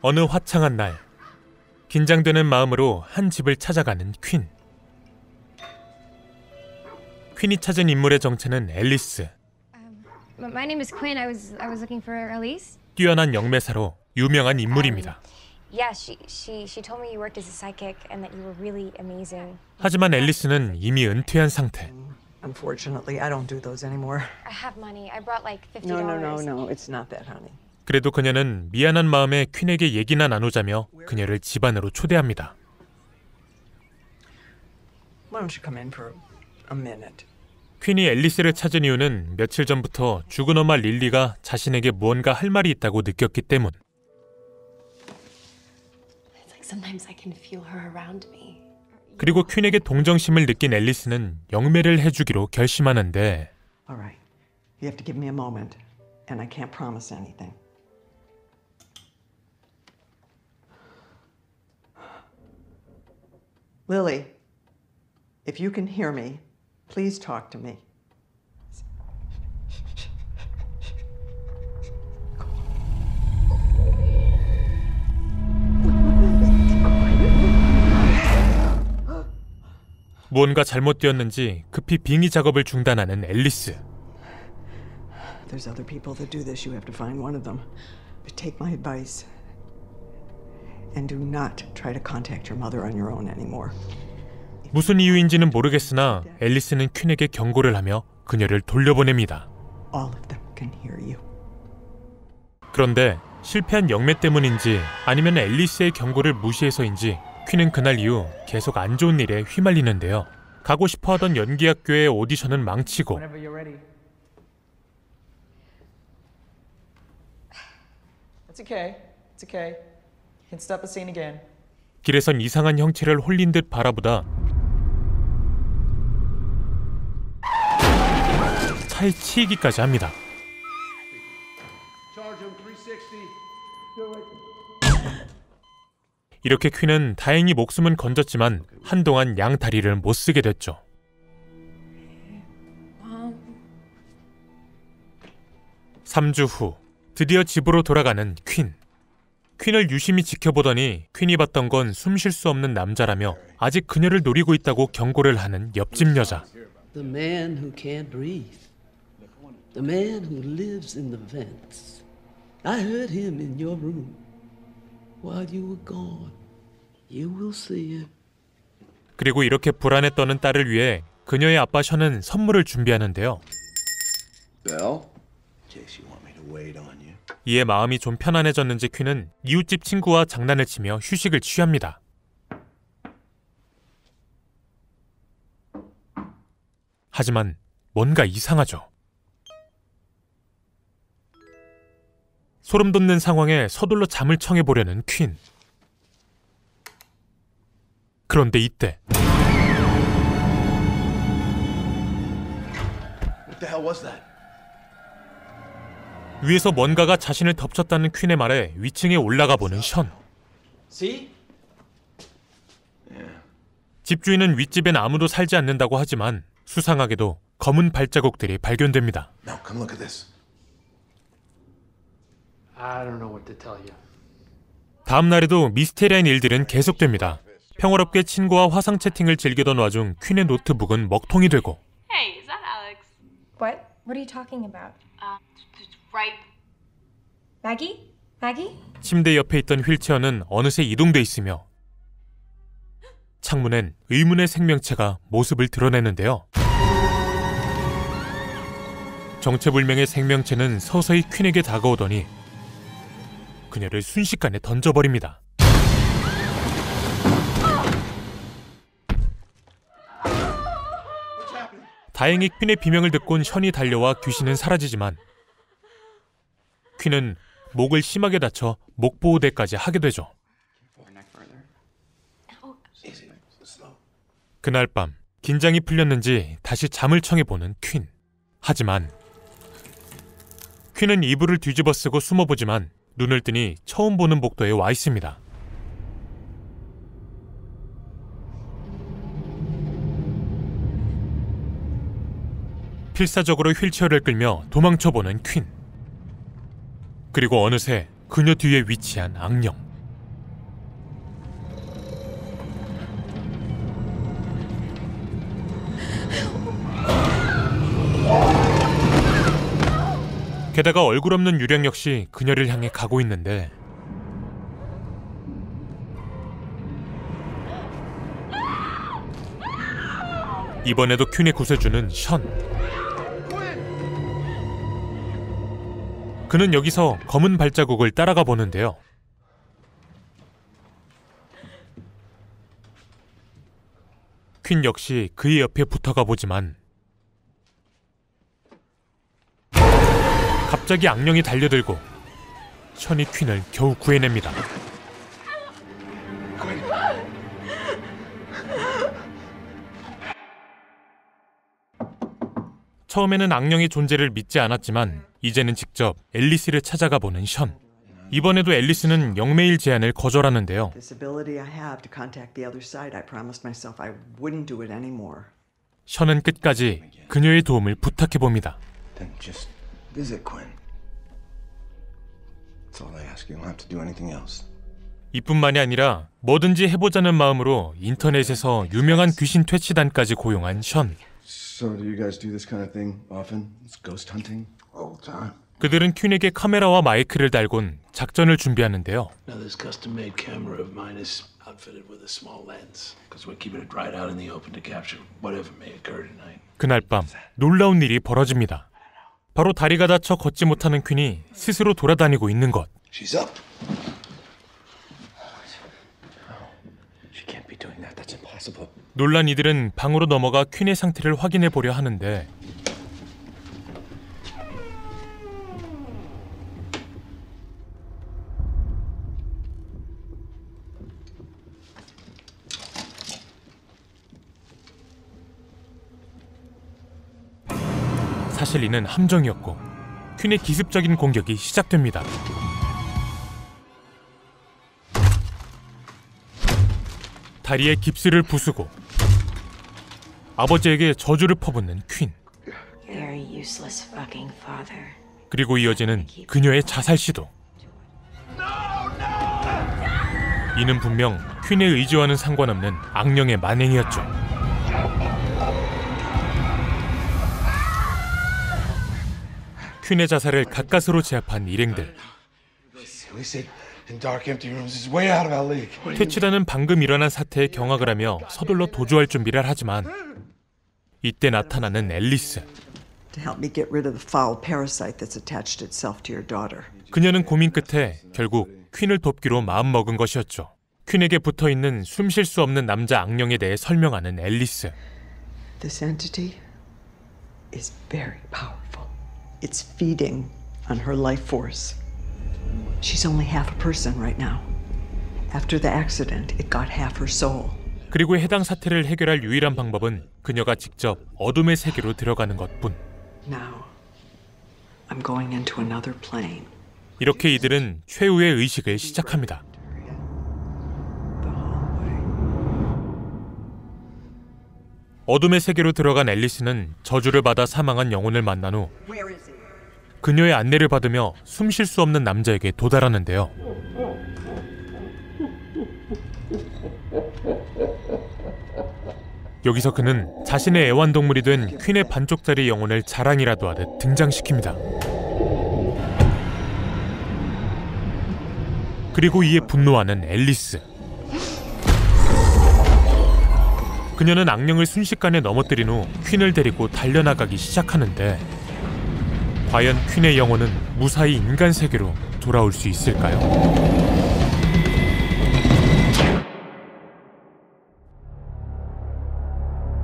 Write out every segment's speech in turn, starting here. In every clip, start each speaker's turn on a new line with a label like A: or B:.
A: 어느 화창한 날, 긴장되는 마음으로 한 집을 찾아가는 퀸. 퀸이 찾은 인물의 정체는 앨리스.
B: My name is Quinn. I was looking for Elise.
A: 뛰어난 영매사로 유명한 인물입니다.
B: Yeah, she told me you worked as a psychic and that you were really amazing.
A: 하지만 앨리스는 이미 은퇴한 상태.
C: Unfortunately, I don't do those anymore.
B: I have money. I brought like $50.
C: No. It's not that, honey.
A: 그래도 그녀는 미안한 마음에 퀸에게 얘기나 나누자며 그녀를 집 안으로 초대합니다.
C: Why don't you come in for a minute?
A: 퀸이 앨리스를 찾은 이유는 며칠 전부터 죽은 엄마 릴리가 자신에게 무언가 할 말이 있다고 느꼈기 때문.
B: Sometimes I can feel her around me.
A: 그리고 퀸에게 동정심을 느낀 앨리스는 영매를 해주기로 결심하는데
C: All right. You have to give me a moment, and I can't promise anything. Lily, if you can hear me, please talk to me.
A: 무언가 잘못되었는지 급히 빙의 작업을 중단하는 앨리스.
C: There's other people that do this. You have to find one of them. But take my advice and do not try to contact your mother on your own anymore.
A: 무슨 이유인지는 모르겠으나 앨리스는 퀸에게 경고를 하며 그녀를 돌려보냅니다.
C: All of them can hear you.
A: 그런데 실패한 영매 때문인지 아니면 앨리스의 경고를 무시해서인지 퀸은 그날 이후 계속 안 좋은 일에 휘말리는데요. 가고 싶어하던 연기학교의 오디션은 망치고
D: It's okay. You can stop the scene again.
A: 길에선 이상한 형체를 홀린 듯 바라보다 차에 치이기까지 합니다. 이렇게 퀸은 다행히 목숨은 건졌지만 한동안 양 다리를 못 쓰게 됐죠. 3주 후 드디어 집으로 돌아가는 퀸. 퀸을 유심히 지켜보더니 퀸이 봤던 건 숨 쉴 수 없는 남자라며 아직 그녀를 노리고 있다고 경고를 하는 옆집 여자.
E: The man who can't breathe. The man who lives in the vents. I heard him in your room while you were gone. You will see him.
A: 그리고 이렇게 불안에 떠는 딸을 위해 그녀의 아빠 션은 선물을 준비하는데요.
F: Belle? Jase, you want me to wait on you?
A: 이에 마음이 좀 편안해졌는지 퀸은 이웃집 친구와 장난을 치며 휴식을 취합니다. 하지만 뭔가 이상하죠. 소름 돋는 상황에 서둘러 잠을 청해보려는 퀸. 그런데 이때
F: What the hell was that?
A: 위에서 뭔가가 자신을 덮쳤다는 퀸의 말에 위층에 올라가 보는 션.
D: See?
A: 집주인은 윗집엔 아무도 살지 않는다고 하지만 수상하게도 검은 발자국들이 발견됩니다.
F: No, come look at this.
G: I don't know what to tell you.
A: 다음 날에도 미스테리한 일들은 계속됩니다. 평화롭게 친구와 화상 채팅을 즐기던 와중 퀸의 노트북은 먹통이 되고
H: Hey, is that Alex?
B: What? What are you talking about?
H: Right.
B: Maggie? Maggie?
A: 침대 옆에 있던 휠체어는 어느새 이동돼 있으며 창문엔 의문의 생명체가 모습을 드러내는데요. 정체불명의 생명체는 서서히 퀸에게 다가오더니 그녀를 순식간에 던져버립니다. 다행히 퀸의 비명을 듣곤 션이 달려와 귀신은 사라지지만 퀸은 목을 심하게 다쳐 목보호대까지 하게 되죠. 그날 밤 긴장이 풀렸는지 다시 잠을 청해보는 퀸. 하지만 퀸은 이불을 뒤집어 쓰고 숨어보지만 눈을 뜨니 처음 보는 복도에 와 있습니다. 필사적으로 휠체어를 끌며 도망쳐보는 퀸. 그리고 어느새 그녀 뒤에 위치한 악령. 게다가 얼굴 없는 유령 역시 그녀를 향해 가고 있는데 이번에도 퀸의 구세주는 션. 그는 여기서 검은 발자국을 따라가 보는데요. 퀸 역시 그의 옆에 붙어가 보지만 갑자기 악령이 달려들고 션이 퀸을 겨우 구해냅니다. 처음에는 악령의 존재를 믿지 않았지만 이제는 직접 앨리스를 찾아가 보는 션. 이번에도 앨리스는 영매일 제안을 거절하는데요.
C: This ability I have to contact the other side, I promised myself I wouldn't do it anymore.
A: 션은 끝까지 그녀의 도움을 부탁해봅니다.
F: Then just visit Quinn. That's all I ask. You don't have to do anything else.
A: 이뿐만이 아니라 뭐든지 해보자는 마음으로 인터넷에서 유명한 귀신 퇴치단까지 고용한 션.
F: So do you guys do this kind of thing often? It's ghost hunting? All the time.
A: 그들은 퀸에게 카메라와 마이크를 달곤 작전을 준비하는데요.
G: Now this custom-made camera of mine is outfitted with a small lens because we're keeping it right out in the open to capture whatever may occur tonight.
A: 그날 밤 놀라운 일이 벌어집니다. 바로 다리가 다쳐 걷지 못하는 퀸이 스스로 돌아다니고 있는 것.
F: She's up. She can't be doing that. That's impossible.
A: 놀란 이들은 방으로 넘어가 퀸의 상태를 확인해 보려 하는데 사실 이는 함정이었고 퀸의 기습적인 공격이 시작됩니다. 다리에 깁스를 부수고 아버지에게 저주를 퍼붓는 퀸.
B: You're a useless fucking father.
A: 그리고 이어지는 그녀의 자살 시도. 이는 분명 퀸의 의지와는 상관없는 악령의 만행이었죠. 퀸의 자살을 가까스로 제압한 일행들. 퇴치단은 방금 일어난 사태에 경악을 하며 서둘러 도주할 준비를 하지만 이때 나타나는 앨리스.
C: To help me get rid of the foul parasite that's attached itself to your daughter.
A: 그녀는 고민 끝에 결국 퀸을 돕기로 마음먹은 것이었죠. 퀸에게 붙어있는 숨 쉴 수 없는 남자 악령에 대해 설명하는 앨리스.
C: This entity is very powerful. It's feeding on her life force. She's only half a person right now. After the accident, it got half her soul.
A: 그리고 해당 사태를 해결할 유일한 방법은 그녀가 직접 어둠의 세계로 들어가는 것뿐.
C: Now, I'm going into another plane.
A: 이렇게 이들은 최후의 의식을 시작합니다.
C: The hallway.
A: 어둠의 세계로 들어간 앨리스는 저주를 받아 사망한 영혼을 만난 후
C: Where is he?
A: 그녀의 안내를 받으며 숨 쉴 수 없는 남자에게 도달하는데요. 여기서 그는 자신의 애완동물이 된 퀸의 반쪽짜리 영혼을 자랑이라도 하듯 등장시킵니다. 그리고 이에 분노하는 앨리스. 그녀는 악령을 순식간에 넘어뜨린 후 퀸을 데리고 달려나가기 시작하는데 과연 퀸의 영혼은 무사히 인간 세계로 돌아올 수 있을까요?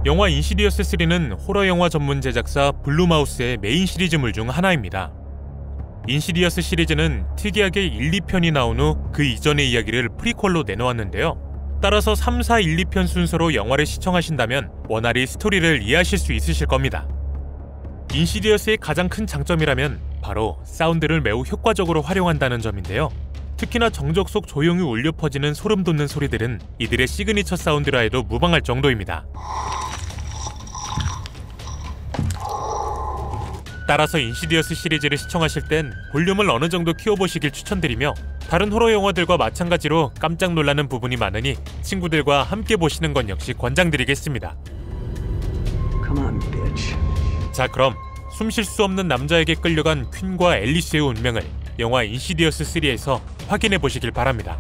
A: 영화 인시디어스 3는 호러 영화 전문 제작사 블루마우스의 메인 시리즈물 중 하나입니다. 인시디어스 시리즈는 특이하게 1, 2편이 나온 후 그 이전의 이야기를 프리퀄로 내놓았는데요. 따라서 3, 4, 1, 2편 순서로 영화를 시청하신다면 원활히 스토리를 이해하실 수 있으실 겁니다. 인시디어스의 가장 큰 장점이라면 바로 사운드를 매우 효과적으로 활용한다는 점인데요. 특히나 정적 속 조용히 울려 퍼지는 소름 돋는 소리들은 이들의 시그니처 사운드라 해도 무방할 정도입니다. 따라서 인시디어스 시리즈를 시청하실 땐 볼륨을 어느 정도 키워보시길 추천드리며 다른 호러 영화들과 마찬가지로 깜짝 놀라는 부분이 많으니 친구들과 함께 보시는 건 역시 권장드리겠습니다.
C: Come on, bitch.
A: 자, 그럼 숨 쉴 수 없는 남자에게 끌려간 퀸과 앨리스의 운명을 영화 인시디어스 3에서 확인해 보시길 바랍니다.